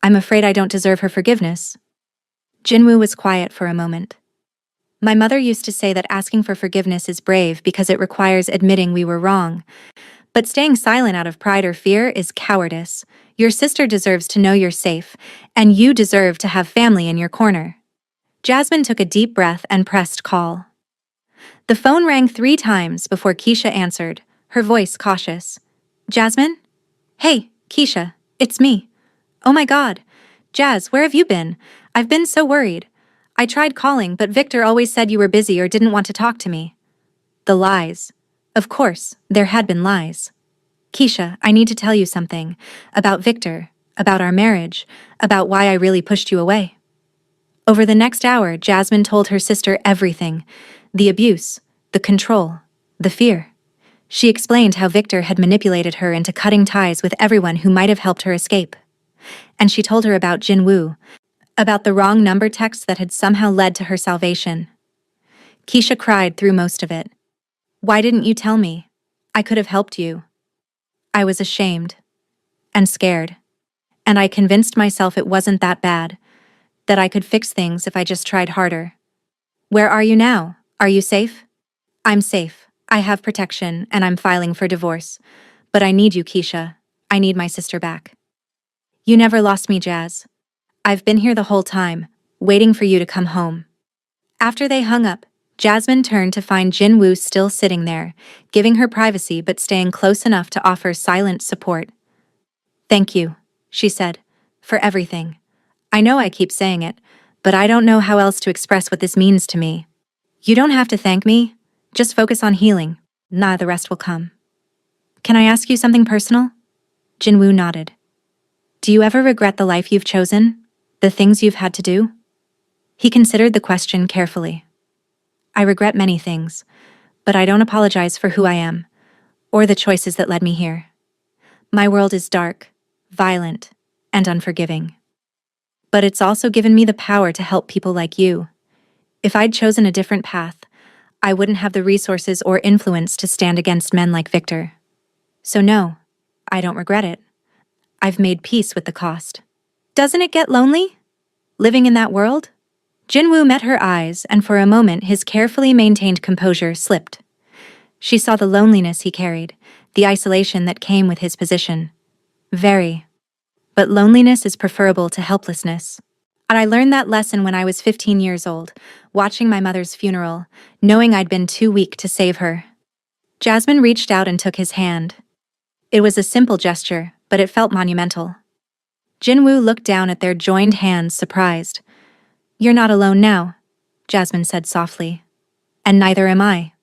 "I'm afraid I don't deserve her forgiveness." Jinwoo was quiet for a moment. "My mother used to say that asking for forgiveness is brave because it requires admitting we were wrong. But staying silent out of pride or fear is cowardice. Your sister deserves to know you're safe, and you deserve to have family in your corner." Jasmine took a deep breath and pressed call. The phone rang 3 times before Keisha answered, her voice cautious. "Jasmine? Hey, Keisha, it's me." "Oh my God. Jazz, where have you been? I've been so worried. I tried calling, but Victor always said you were busy or didn't want to talk to me." The lies. Of course, there had been lies. "Keisha, I need to tell you something. About Victor, about our marriage, about why I really pushed you away." Over the next hour, Jasmine told her sister everything. The abuse, the control, the fear. She explained how Victor had manipulated her into cutting ties with everyone who might have helped her escape. And she told her about Jinwoo, about the wrong number text that had somehow led to her salvation. Keisha cried through most of it. "Why didn't you tell me? I could have helped you." I was ashamed. And scared. And I convinced myself it wasn't that bad, that I could fix things if I just tried harder. "Where are you now? Are you safe?" I'm safe. I have protection, and I'm filing for divorce. But I need you, Keisha. I need my sister back. You never lost me, Jazz. I've been here the whole time, waiting for you to come home. After they hung up, Jasmine turned to find Jinwoo still sitting there, giving her privacy but staying close enough to offer silent support. Thank you, she said, for everything. I know I keep saying it, but I don't know how else to express what this means to me. You don't have to thank me. Just focus on healing. Nah, the rest will come. Can I ask you something personal? Jinwoo nodded. Do you ever regret the life you've chosen? The things you've had to do? He considered the question carefully. I regret many things, but I don't apologize for who I am, or the choices that led me here. My world is dark, violent, and unforgiving. But it's also given me the power to help people like you. If I'd chosen a different path, I wouldn't have the resources or influence to stand against men like Victor. So no, I don't regret it. I've made peace with the cost. Doesn't it get lonely? Living in that world? Jinwoo met her eyes, and for a moment his carefully maintained composure slipped. She saw the loneliness he carried, the isolation that came with his position. Very. But loneliness is preferable to helplessness. And I learned that lesson when I was 15 years old, watching my mother's funeral, knowing I'd been too weak to save her. Jasmine reached out and took his hand. It was a simple gesture, but it felt monumental. Jinwoo looked down at their joined hands, surprised. You're not alone now, Jasmine said softly. And neither am I.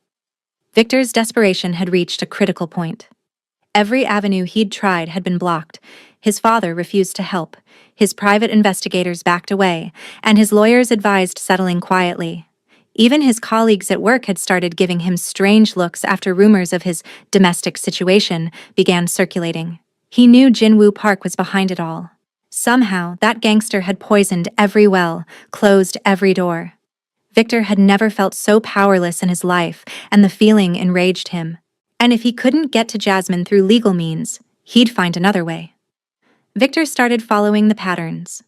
Victor's desperation had reached a critical point. Every avenue he'd tried had been blocked. His father refused to help, his private investigators backed away, and his lawyers advised settling quietly. Even his colleagues at work had started giving him strange looks after rumors of his domestic situation began circulating. He knew Jinwoo Park was behind it all. Somehow, that gangster had poisoned every well, closed every door. Victor had never felt so powerless in his life, and the feeling enraged him. And if he couldn't get to Jasmine through legal means, he'd find another way. Victor started following the patterns.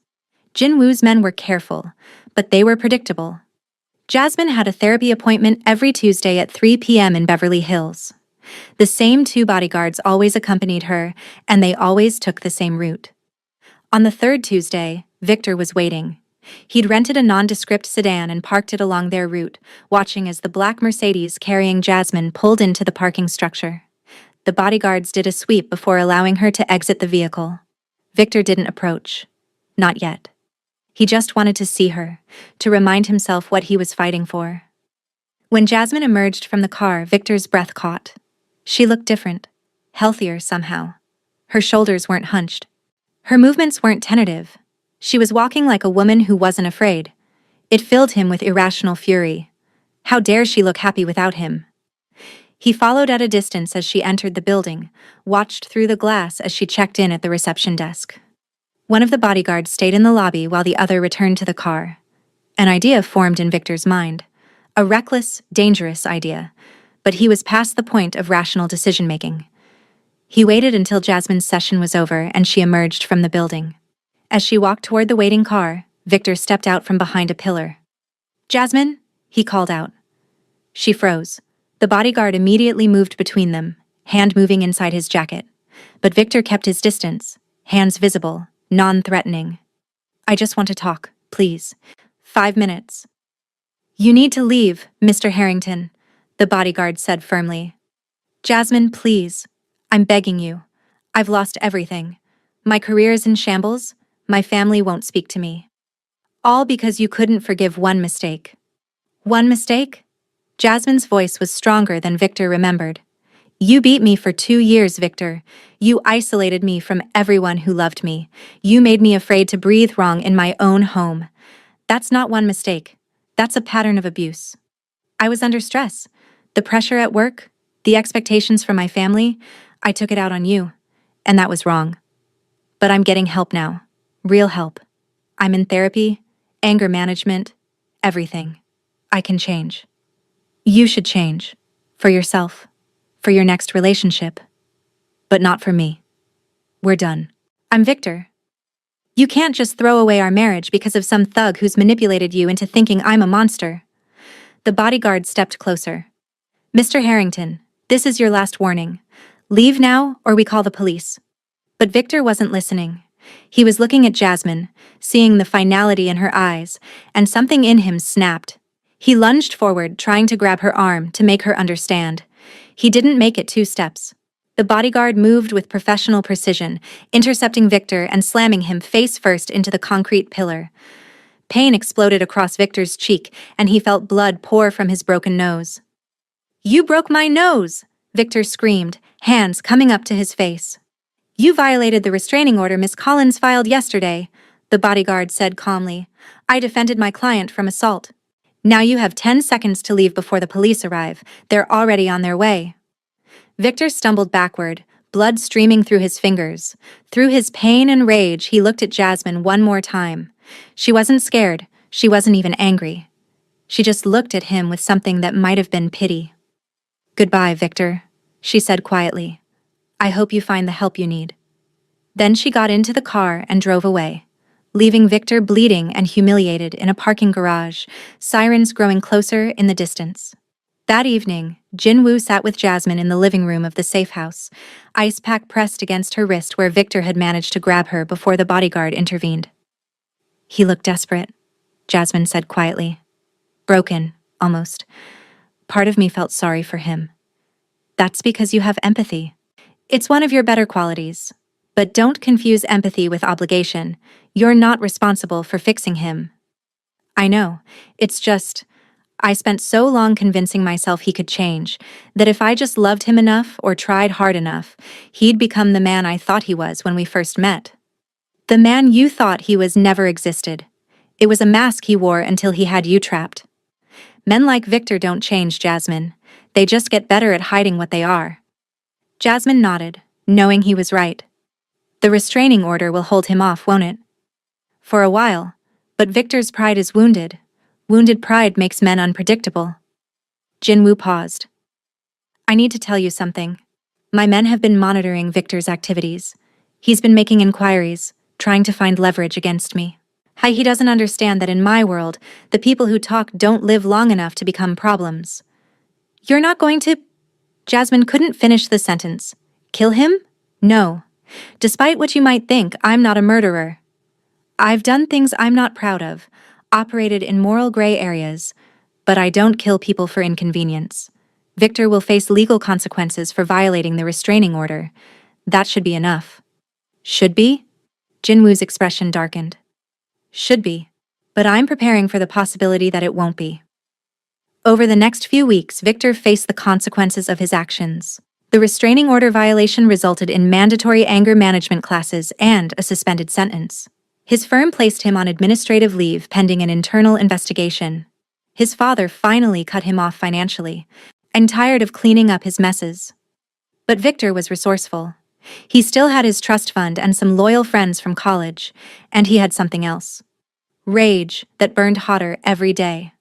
Jinwoo's men were careful, but they were predictable. Jasmine had a therapy appointment every Tuesday at 3 p.m. in Beverly Hills. The same 2 bodyguards always accompanied her, and they always took the same route. On the 3rd Tuesday, Victor was waiting. He'd rented a nondescript sedan and parked it along their route, watching as the black Mercedes carrying Jasmine pulled into the parking structure. The bodyguards did a sweep before allowing her to exit the vehicle. Victor didn't approach. Not yet. He just wanted to see her, to remind himself what he was fighting for. When Jasmine emerged from the car, Victor's breath caught. She looked different, healthier somehow. Her shoulders weren't hunched. Her movements weren't tentative. She was walking like a woman who wasn't afraid. It filled him with irrational fury. How dare she look happy without him? He followed at a distance as she entered the building, watched through the glass as she checked in at the reception desk. One of the bodyguards stayed in the lobby while the other returned to the car. An idea formed in Victor's mind. A reckless, dangerous idea. But he was past the point of rational decision-making. He waited until Jasmine's session was over and she emerged from the building. As she walked toward the waiting car, Victor stepped out from behind a pillar. Jasmine, he called out. She froze. The bodyguard immediately moved between them, hand moving inside his jacket. But Victor kept his distance, hands visible, non-threatening. I just want to talk, please. 5 minutes. You need to leave, Mr. Harrington, the bodyguard said firmly. Jasmine, please. I'm begging you. I've lost everything. My career is in shambles. My family won't speak to me. All because you couldn't forgive one mistake. One mistake? Jasmine's voice was stronger than Victor remembered. You beat me for 2 years, Victor. You isolated me from everyone who loved me. You made me afraid to breathe wrong in my own home. That's not one mistake. That's a pattern of abuse. I was under stress. The pressure at work, the expectations from my family, I took it out on you. And that was wrong. But I'm getting help now. Real help. I'm in therapy, anger management, everything. I can change. You should change. For yourself. For your next relationship. But not for me. We're done. I'm Victor. You can't just throw away our marriage because of some thug who's manipulated you into thinking I'm a monster. The bodyguard stepped closer. Mr. Harrington, this is your last warning. Leave now or we call the police. But Victor wasn't listening. He was looking at Jasmine, seeing the finality in her eyes, and something in him snapped. He lunged forward, trying to grab her arm to make her understand. He didn't make it 2 steps. The bodyguard moved with professional precision, intercepting Victor and slamming him face first into the concrete pillar. Pain exploded across Victor's cheek, and he felt blood pour from his broken nose. "You broke my nose!" Victor screamed, hands coming up to his face. "You violated the restraining order Miss Collins filed yesterday," the bodyguard said calmly. "I defended my client from assault. Now you have 10 seconds to leave before the police arrive. They're already on their way." Victor stumbled backward, blood streaming through his fingers. Through his pain and rage, he looked at Jasmine one more time. She wasn't scared. She wasn't even angry. She just looked at him with something that might have been pity. "Goodbye, Victor," she said quietly. "I hope you find the help you need." Then she got into the car and drove away, leaving Victor bleeding and humiliated in a parking garage, sirens growing closer in the distance. That evening, Jinwoo sat with Jasmine in the living room of the safe house, ice pack pressed against her wrist where Victor had managed to grab her before the bodyguard intervened. "He looked desperate," Jasmine said quietly. "Broken, almost. Part of me felt sorry for him." "That's because you have empathy. It's one of your better qualities. But don't confuse empathy with obligation. You're not responsible for fixing him." "I know. It's just, I spent so long convincing myself he could change, that if I just loved him enough or tried hard enough, he'd become the man I thought he was when we first met. The man you thought he was never existed. It was a mask he wore until he had you trapped. Men like Victor don't change, Jasmine. They just get better at hiding what they are." Jasmine nodded, knowing he was right. The restraining order will hold him off, won't it? For a while, but Victor's pride is wounded. Wounded pride makes men unpredictable. Jinwoo paused. "I need to tell you something. My men have been monitoring Victor's activities. He's been making inquiries, trying to find leverage against me. He doesn't understand that in my world, the people who talk don't live long enough to become problems." "You're not going to—" Jasmine couldn't finish the sentence. "Kill him? No. Despite what you might think, I'm not a murderer. I've done things I'm not proud of, operated in moral gray areas, but I don't kill people for inconvenience. Victor will face legal consequences for violating the restraining order. That should be enough." "Should be?" Jinwoo's expression darkened. "Should be. But I'm preparing for the possibility that it won't be." Over the next few weeks, Victor faced the consequences of his actions. The restraining order violation resulted in mandatory anger management classes and a suspended sentence. His firm placed him on administrative leave pending an internal investigation. His father finally cut him off financially, and tired of cleaning up his messes. But Victor was resourceful. He still had his trust fund and some loyal friends from college, and he had something else. Rage that burned hotter every day.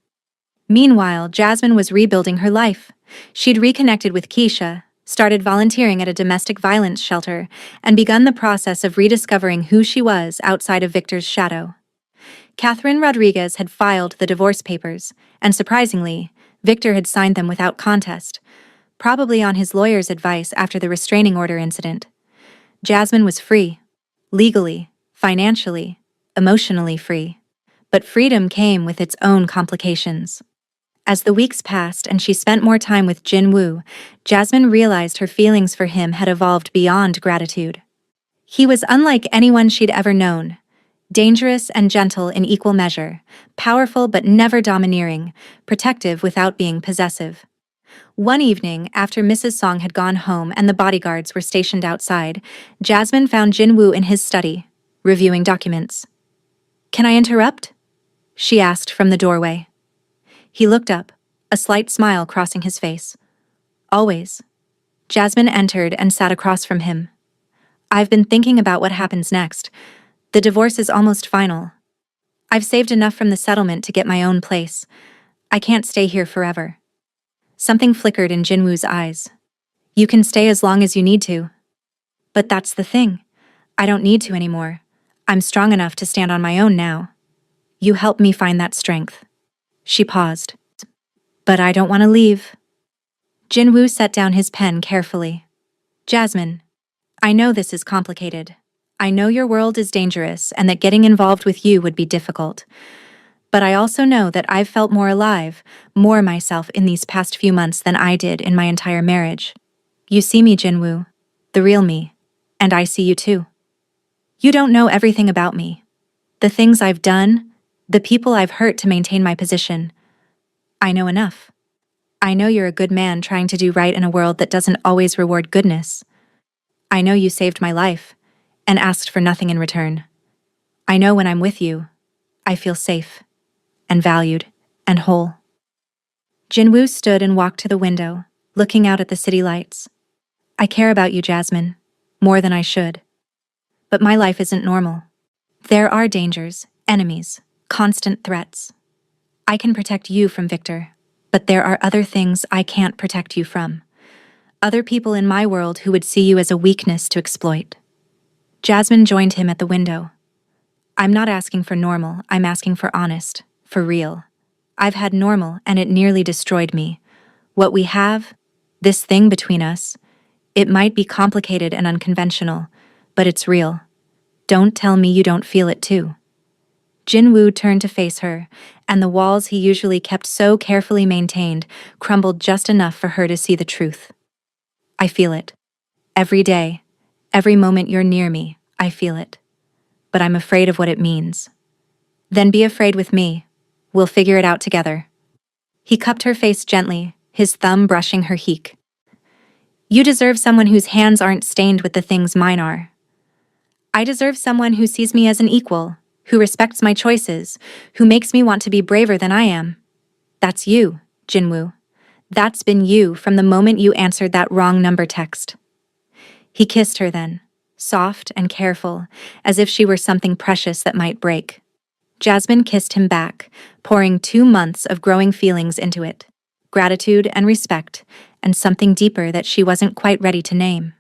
Meanwhile, Jasmine was rebuilding her life. She'd reconnected with Keisha, started volunteering at a domestic violence shelter, and begun the process of rediscovering who she was outside of Victor's shadow. Catherine Rodriguez had filed the divorce papers, and surprisingly, Victor had signed them without contest, probably on his lawyer's advice after the restraining order incident. Jasmine was free. Legally, financially, emotionally free. But freedom came with its own complications. As the weeks passed and she spent more time with Jinwoo, Jasmine realized her feelings for him had evolved beyond gratitude. He was unlike anyone she'd ever known. Dangerous and gentle in equal measure, powerful but never domineering, protective without being possessive. One evening, after Mrs. Song had gone home and the bodyguards were stationed outside, Jasmine found Jinwoo in his study, reviewing documents. "Can I interrupt?" she asked from the doorway. He looked up, a slight smile crossing his face. "Always." Jasmine entered and sat across from him. "I've been thinking about what happens next. The divorce is almost final. I've saved enough from the settlement to get my own place. I can't stay here forever." Something flickered in Jinwoo's eyes. "You can stay as long as you need to." "But that's the thing. I don't need to anymore. I'm strong enough to stand on my own now. You help me find that strength." She paused. "But I don't want to leave." Jinwoo set down his pen carefully. Jasmine, I know this is complicated. I know your world is dangerous and that getting involved with you would be difficult. But I also know that I've felt more alive, more myself in these past few months than I did in my entire marriage. You see me, Jinwoo, the real me, and I see you too. You don't know everything about me. The things I've done, the people I've hurt to maintain my position. I know enough. I know you're a good man trying to do right in a world that doesn't always reward goodness. I know you saved my life and asked for nothing in return. I know when I'm with you, I feel safe and valued and whole. Jinwoo stood and walked to the window, looking out at the city lights. I care about you, Jasmine, more than I should. But my life isn't normal. There are dangers, enemies, constant threats. I can protect you from Victor, but there are other things I can't protect you from. Other people in my world who would see you as a weakness to exploit. Jasmine joined him at the window. I'm not asking for normal, I'm asking for honest, for real. I've had normal and it nearly destroyed me. What we have, this thing between us, it might be complicated and unconventional, but it's real. Don't tell me you don't feel it too. Jinwoo turned to face her, and the walls he usually kept so carefully maintained crumbled just enough for her to see the truth. I feel it. Every day, every moment you're near me, I feel it. But I'm afraid of what it means. Then be afraid with me. We'll figure it out together. He cupped her face gently, his thumb brushing her cheek. You deserve someone whose hands aren't stained with the things mine are. I deserve someone who sees me as an equal, who respects my choices, who makes me want to be braver than I am. That's you, Jinwoo. That's been you from the moment you answered that wrong number text. He kissed her then, soft and careful, as if she were something precious that might break. Jasmine kissed him back, pouring 2 months of growing feelings into it. Gratitude and respect, and something deeper that she wasn't quite ready to name.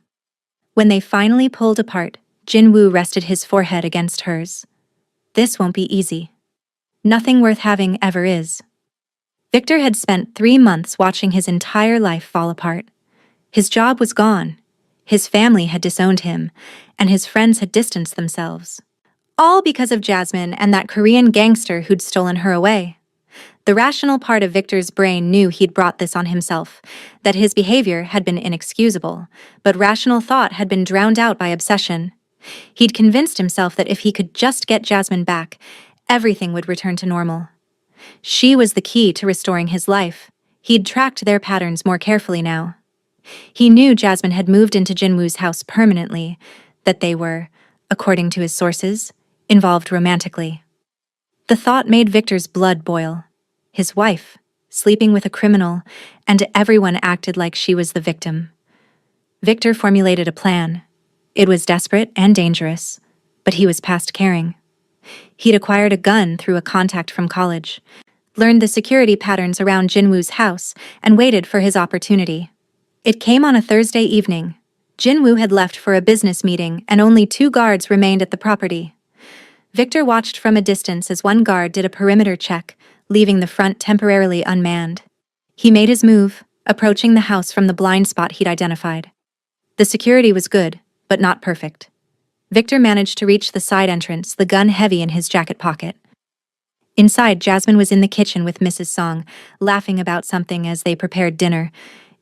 When they finally pulled apart, Jinwoo rested his forehead against hers. This won't be easy. Nothing worth having ever is. Victor had spent 3 months watching his entire life fall apart. His job was gone. His family had disowned him, and his friends had distanced themselves. All because of Jasmine and that Korean gangster who'd stolen her away. The rational part of Victor's brain knew he'd brought this on himself, that his behavior had been inexcusable, but rational thought had been drowned out by obsession. He'd convinced himself that if he could just get Jasmine back, everything would return to normal. She was the key to restoring his life. He'd tracked their patterns more carefully now. He knew Jasmine had moved into Jinwoo's house permanently, that they were, according to his sources, involved romantically. The thought made Victor's blood boil. His wife, sleeping with a criminal, and everyone acted like she was the victim. Victor formulated a plan. It was desperate and dangerous, but he was past caring. He'd acquired a gun through a contact from college, learned the security patterns around Jinwoo's house, and waited for his opportunity. It came on a Thursday evening. Jinwoo had left for a business meeting and only 2 guards remained at the property. Victor watched from a distance as one guard did a perimeter check, leaving the front temporarily unmanned. He made his move, approaching the house from the blind spot he'd identified. The security was good, but not perfect. Victor managed to reach the side entrance, the gun heavy in his jacket pocket. Inside, Jasmine was in the kitchen with Mrs. Song, laughing about something as they prepared dinner.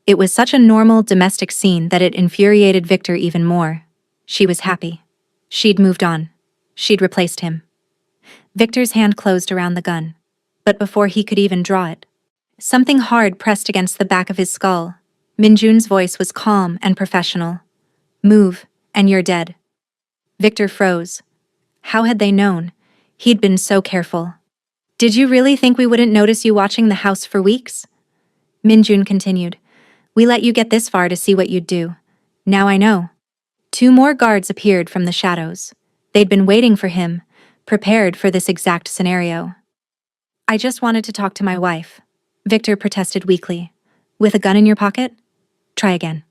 It was such a normal, domestic scene that it infuriated Victor even more. She was happy. She'd moved on. She'd replaced him. Victor's hand closed around the gun. But before he could even draw it, something hard pressed against the back of his skull. Minjun's voice was calm and professional. Move, and you're dead. Victor froze. How had they known? He'd been so careful. Did you really think we wouldn't notice you watching the house for weeks? Minjun continued. We let you get this far to see what you'd do. Now I know. 2 more guards appeared from the shadows. They'd been waiting for him, prepared for this exact scenario. I just wanted to talk to my wife, Victor protested weakly. With a gun in your pocket? Try again.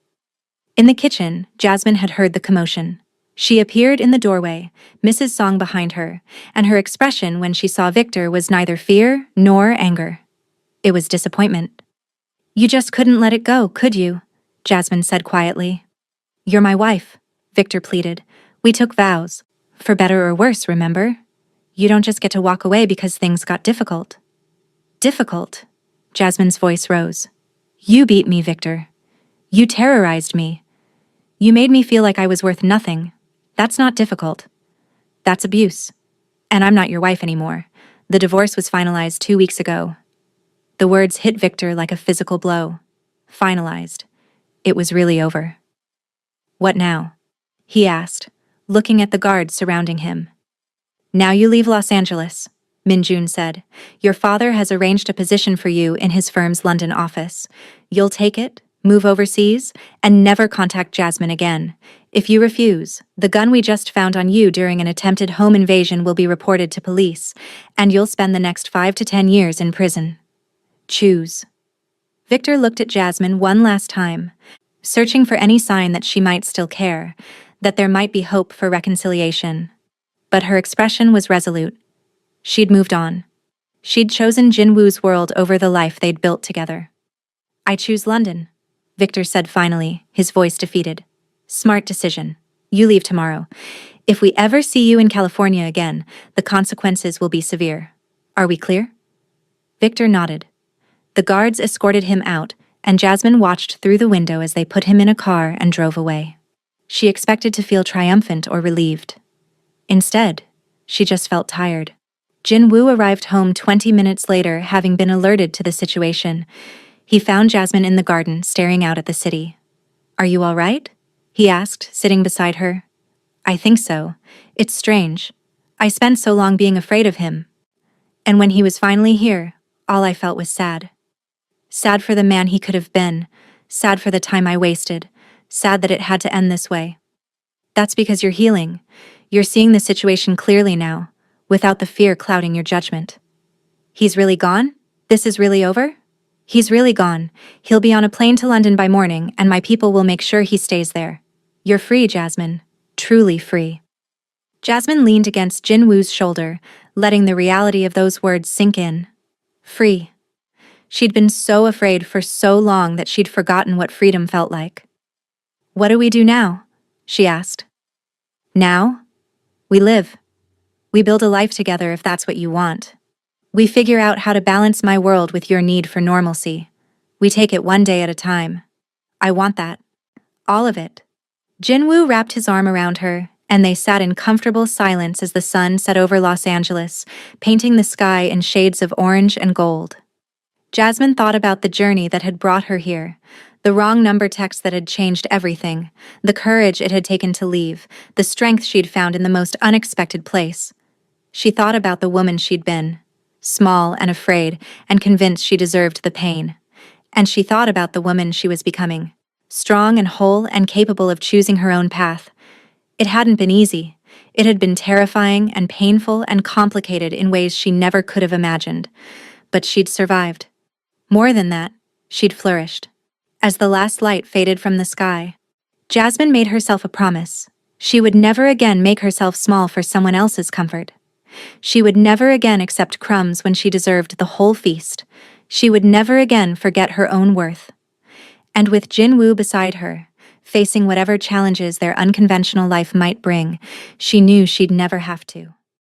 In the kitchen, Jasmine had heard the commotion. She appeared in the doorway, Mrs. Song behind her, and her expression when she saw Victor was neither fear nor anger. It was disappointment. You just couldn't let it go, could you? Jasmine said quietly. You're my wife, Victor pleaded. We took vows. For better or worse, remember? You don't just get to walk away because things got difficult. Difficult? Jasmine's voice rose. You beat me, Victor. You terrorized me. You made me feel like I was worth nothing. That's not difficult. That's abuse. And I'm not your wife anymore. The divorce was finalized 2 weeks ago. The words hit Victor like a physical blow. Finalized. It was really over. What now? He asked, looking at the guards surrounding him. Now you leave Los Angeles, Minjun said. Your father has arranged a position for you in his firm's London office. You'll take it, move overseas, and never contact Jasmine again. If you refuse, the gun we just found on you during an attempted home invasion will be reported to police, and you'll spend the next 5 to 10 years in prison. Choose. Victor looked at Jasmine one last time, searching for any sign that she might still care, that there might be hope for reconciliation. But her expression was resolute. She'd moved on. She'd chosen Jinwoo's world over the life they'd built together. I choose London, Victor said finally, his voice defeated. Smart decision. You leave tomorrow. If we ever see you in California again, the consequences will be severe. Are we clear? Victor nodded. The guards escorted him out, and Jasmine watched through the window as they put him in a car and drove away. She expected to feel triumphant or relieved. Instead, she just felt tired. Jinwoo arrived home 20 minutes later, having been alerted to the situation. He found Jasmine in the garden, staring out at the city. Are you all right? He asked, sitting beside her. I think so. It's strange. I spent so long being afraid of him. And when he was finally here, all I felt was sad. Sad for the man he could have been. Sad for the time I wasted. Sad that it had to end this way. That's because you're healing. You're seeing the situation clearly now, without the fear clouding your judgment. He's really gone? This is really over? He's really gone. He'll be on a plane to London by morning, and my people will make sure he stays there. You're free, Jasmine. Truly free. Jasmine leaned against Jinwoo's shoulder, letting the reality of those words sink in. Free. She'd been so afraid for so long that she'd forgotten what freedom felt like. What do we do now? She asked. Now? We live. We build a life together if that's what you want. We figure out how to balance my world with your need for normalcy. We take it one day at a time. I want that. All of it. Jinwoo wrapped his arm around her, and they sat in comfortable silence as the sun set over Los Angeles, painting the sky in shades of orange and gold. Jasmine thought about the journey that had brought her here, the wrong number text that had changed everything, the courage it had taken to leave, the strength she'd found in the most unexpected place. She thought about the woman she'd been, small and afraid, and convinced she deserved the pain. And she thought about the woman she was becoming, strong and whole and capable of choosing her own path. It hadn't been easy. It had been terrifying and painful and complicated in ways she never could have imagined. But she'd survived. More than that, she'd flourished. As the last light faded from the sky, Jasmine made herself a promise. She would never again make herself small for someone else's comfort. She would never again accept crumbs when she deserved the whole feast. She would never again forget her own worth. And with Jinwoo beside her, facing whatever challenges their unconventional life might bring, she knew she'd never have to.